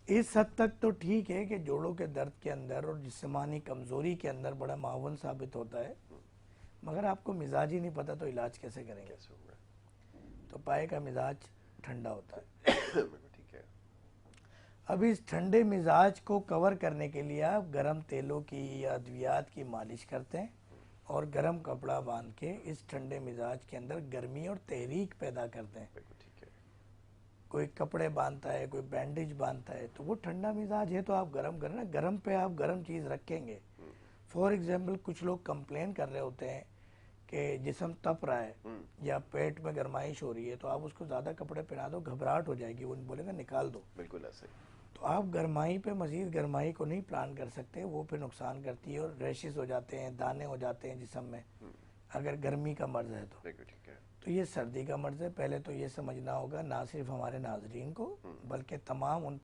इस हद तक तो ठीक है कि जोड़ों के दर्द के अंदर और जिस्मानी कमज़ोरी के अंदर बड़ा मावन साबित होता है, मगर आपको मिजाज ही नहीं पता तो इलाज कैसे करेंगे? कैसे होगा? तो पाए का मिजाज ठंडा होता है। बिल्कुल ठीक है। अब इस ठंडे मिजाज को कवर करने के लिए आप गर्म तेलों की या अद्वियात की मालिश करते हैं और गर्म कपड़ा बांध के इस ठंडे मिजाज के अंदर गर्मी और तहरीक पैदा करते हैं। बिल्कुल ठीक है। कोई कपड़े बांधता है, कोई बैंडेज बांधता है, तो वो ठंडा मिजाज है तो आप गर्म करना, गर्म पे आप गर्म चीज़ रखेंगे। फॉर एग्जाम्पल कुछ लोग कंप्लेन कर रहे होते हैं कि जिस्म तप रहा है या पेट में गर्माइश हो रही है, तो आप उसको ज़्यादा कपड़े पहना दो, घबराहट हो जाएगी, वो बोलेगा निकाल दो। बिल्कुल ऐसे ही। तो आप गर्माई पे मज़ीद गर्माई को नहीं प्लान कर सकते, वो फिर नुकसान करती है और रैशेस हो जाते हैं, दाने हो जाते हैं जिस्म में, अगर गर्मी का मर्ज़ है तो। बिल्कुल ठीक है। तो ये सर्दी का मर्ज़ है। पहले तो ये समझना होगा ना सिर्फ हमारे नाजरीन को, बल्कि तमाम उन